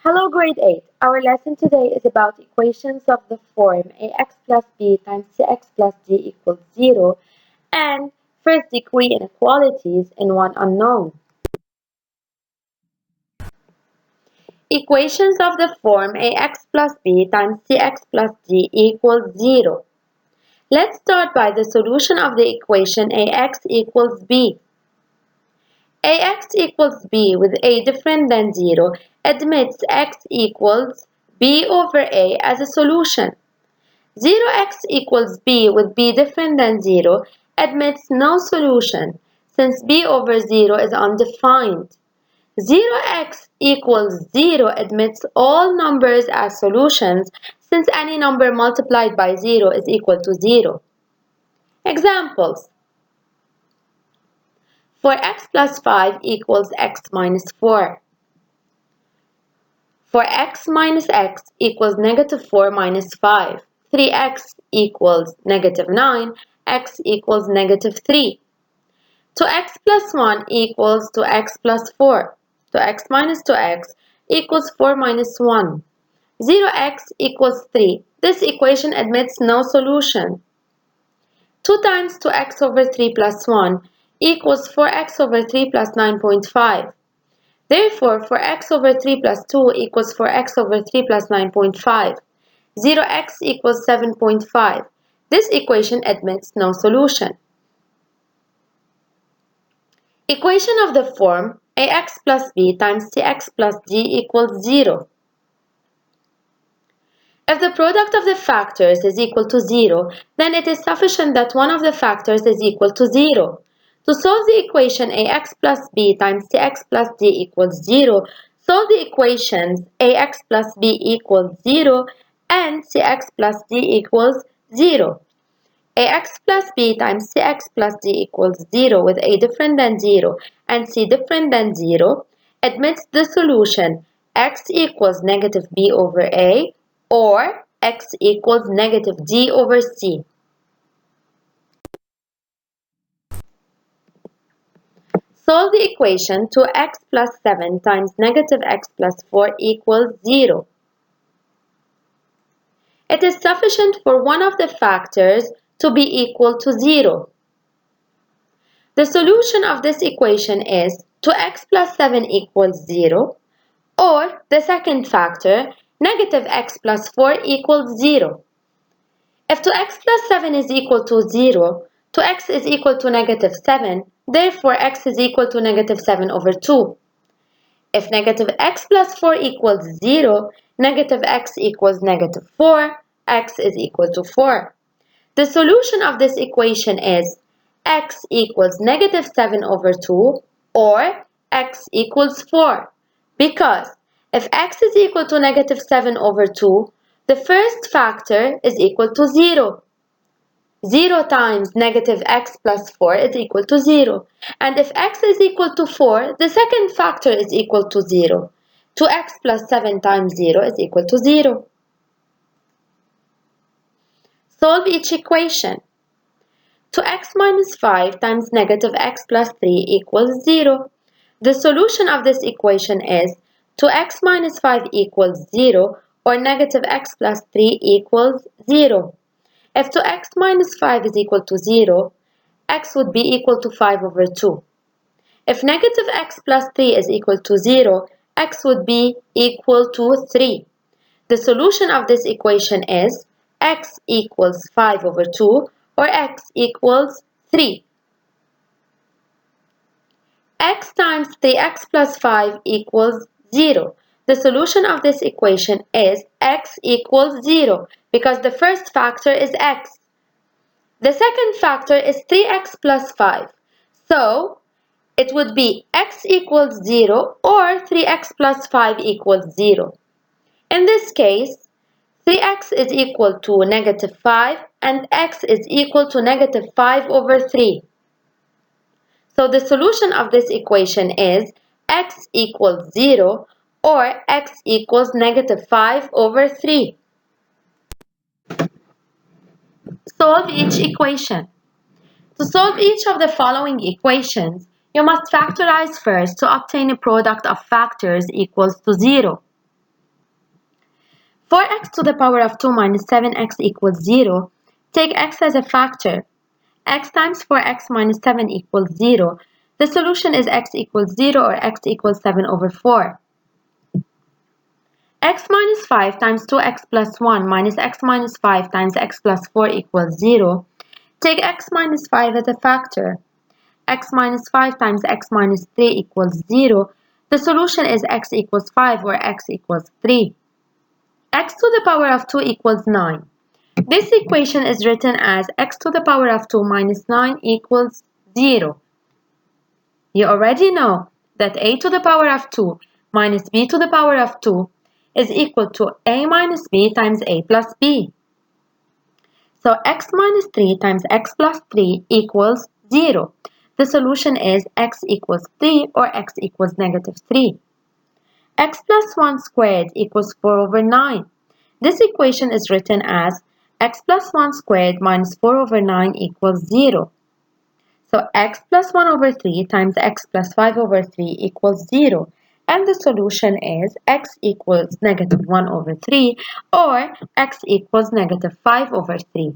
Hello grade 8. Our lesson today is about equations of the form ax plus b times cx plus d equals 0 and first degree inequalities in one unknown. Equations of the form ax plus b times cx plus d equals 0. Let's start by the solution of the equation ax equals b. Ax equals b with a different than 0 admits x equals b over a as a solution. 0x equals b with b different than 0 admits no solution since b over 0 is undefined. 0x equals 0 admits all numbers as solutions since any number multiplied by 0 is equal to 0. Examples. For x plus 5 equals x minus 4. For x minus x equals negative 4 minus 5. 3x equals negative 9. X equals negative 3. 2x plus 1 equals 2x plus 4. 2x minus 2x equals 4 minus 1. 0x equals 3. This equation admits no solution. 2 times 2x over 3 plus 1 equals 4x over 3 plus 9.5. Therefore, 4x over 3 plus 2 equals 4x over 3 plus 9.5. 0x equals 7.5. This equation admits no solution. Equation of the form ax plus b times cx plus d equals 0. If the product of the factors is equal to 0, then it is sufficient that one of the factors is equal to 0. To solve the equation ax plus b times cx plus d equals 0, solve the equations ax plus b equals 0 and cx plus d equals 0. ax plus b times cx plus d equals 0 with a different than 0 and c different than 0 admits the solution x equals negative b over a or x equals negative d over c. Solve the equation 2x plus 7 times negative x plus 4 equals 0. It is sufficient for one of the factors to be equal to 0. The solution of this equation is 2x plus 7 equals 0 or the second factor negative x plus 4 equals 0. If 2x plus 7 is equal to 0, 2x is equal to negative 7, therefore x is equal to negative 7 over 2. If negative x plus 4 equals 0, negative x equals negative 4, x is equal to 4. The solution of this equation is x equals negative 7 over 2 or x equals 4 because if x is equal to negative 7 over 2, the first factor is equal to 0. 0 times negative x plus 4 is equal to 0. And if x is equal to 4, the second factor is equal to 0. 2x plus 7 times 0 is equal to 0. Solve each equation. 2x minus 5 times negative x plus 3 equals 0. The solution of this equation is 2x minus 5 equals 0 or negative x plus 3 equals 0. If 2x minus 5 is equal to 0, x would be equal to 5 over 2. If negative x plus 3 is equal to 0, x would be equal to 3. The solution of this equation is x equals 5 over 2 or x equals 3. X times 3x plus 5 equals 0. The solution of this equation is x equals 0 because the first factor is x. The second factor is 3x plus 5. So, it would be x equals 0 or 3x plus 5 equals 0. In this case, 3x is equal to negative 5 and x is equal to negative 5 over 3. So the solution of this equation is x equals 0 or x equals negative 5 over 3. Solve each equation. To solve each of the following equations, you must factorize first to obtain a product of factors equals to 0. For x to the power of 2 minus 7x equals 0, take x as a factor. X times 4x minus 7 equals 0. The solution is x equals 0 or x equals 7 over 4. X minus 5 times 2x plus 1 minus x minus 5 times x plus 4 equals 0. Take x minus 5 as a factor. X minus 5 times x minus 3 equals 0. The solution is x equals 5 or x equals 3. X to the power of 2 equals 9. This equation is written as x to the power of 2 minus 9 equals 0. You already know that a to the power of 2 minus b to the power of 2 is equal to a minus b times a plus b. So x minus 3 times x plus 3 equals 0. The solution is x equals 3 or x equals negative 3. X plus 1 squared equals 4 over 9. This equation is written as x plus 1 squared minus 4 over 9 equals 0. So x plus 1 over 3 times x plus 5 over 3 equals 0. And the solution is x equals negative 1 over 3 or x equals negative 5 over 3.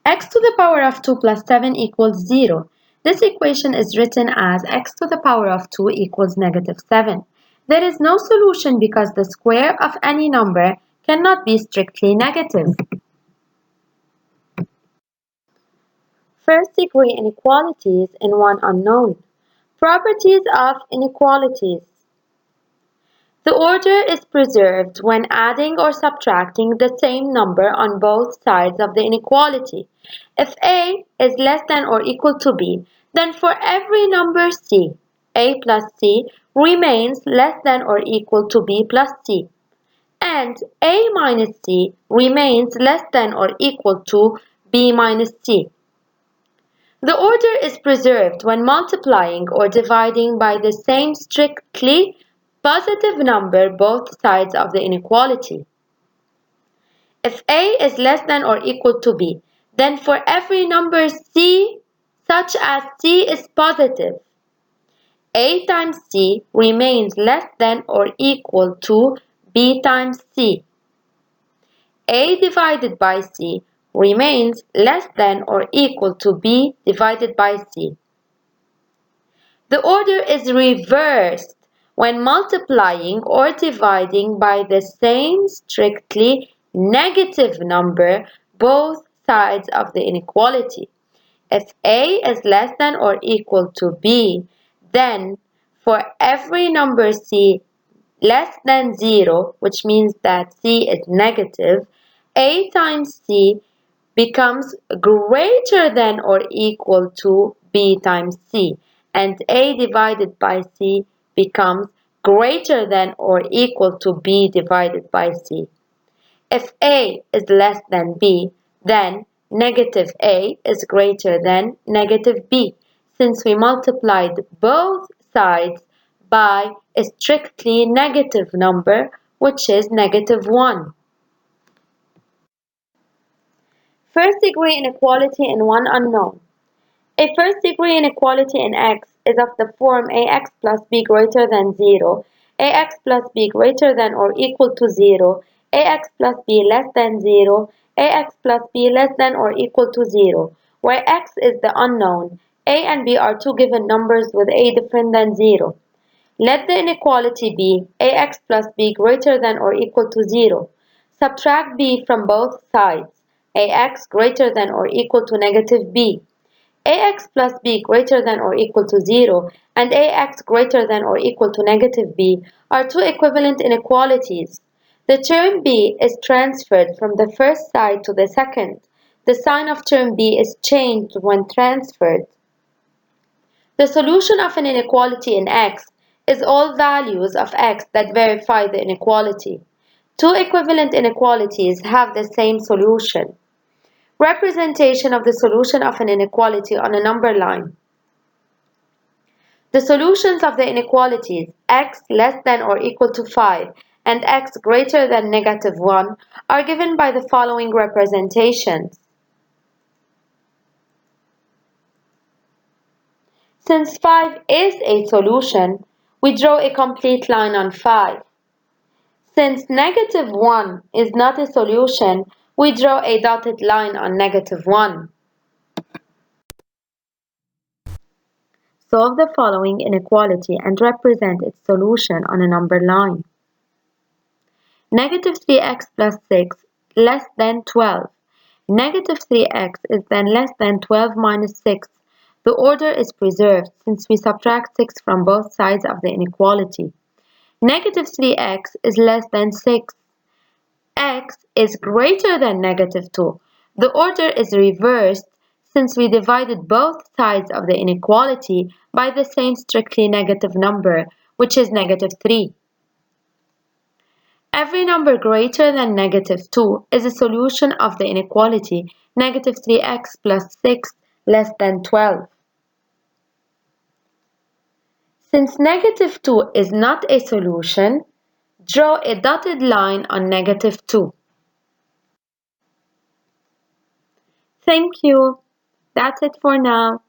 X to the power of 2 plus 7 equals 0. This equation is written as x to the power of 2 equals negative 7. There is no solution because the square of any number cannot be strictly negative. First degree inequalities in one unknown. Properties of inequalities. The order is preserved when adding or subtracting the same number on both sides of the inequality. If a is less than or equal to b, then for every number c, a plus c remains less than or equal to b plus c, and a minus c remains less than or equal to b minus c. The order is preserved when multiplying or dividing by the same strictly positive number both sides of the inequality. If a is less than or equal to b, then for every number c such as c is positive, a times c remains less than or equal to b times c. A divided by c remains less than or equal to b divided by c. The order is reversed when multiplying or dividing by the same strictly negative number both sides of the inequality. If a is less than or equal to b, then for every number c less than 0, which means that c is negative, a times c becomes greater than or equal to b times c, and a divided by c becomes greater than or equal to b divided by c. If a is less than b, then negative a is greater than negative b, since we multiplied both sides by a strictly negative number, which is negative 1. First degree inequality in one unknown. A first degree inequality in x is of the form ax plus b greater than 0, ax plus b greater than or equal to 0, ax plus b less than 0, ax plus b less than or equal to 0, where x is the unknown. A and b are two given numbers with a different than 0. Let the inequality be ax plus b greater than or equal to 0. Subtract b from both sides. Ax greater than or equal to negative b. Ax plus b greater than or equal to 0 and ax greater than or equal to negative b are two equivalent inequalities. The term b is transferred from the first side to the second. The sign of term b is changed when transferred. The solution of an inequality in x is all values of x that verify the inequality. Two equivalent inequalities have the same solution. Representation of the solution of an inequality on a number line. The solutions of the inequalities x less than or equal to 5 and x greater than negative 1 are given by the following representations. Since 5 is a solution, we draw a complete line on 5. Since negative 1 is not a solution, we draw a dotted line on negative 1. Solve the following inequality and represent its solution on a number line. Negative 3x plus 6 less than 12. Negative 3x is then less than 12 minus 6. The order is preserved since we subtract 6 from both sides of the inequality. Negative 3x is less than 6. X is greater than negative 2. The order is reversed since we divided both sides of the inequality by the same strictly negative number, which is negative 3. Every number greater than negative 2 is a solution of the inequality negative 3x plus 6 less than 12. Since negative 2 is not a solution, draw a dotted line on negative 2. Thank you. That's it for now.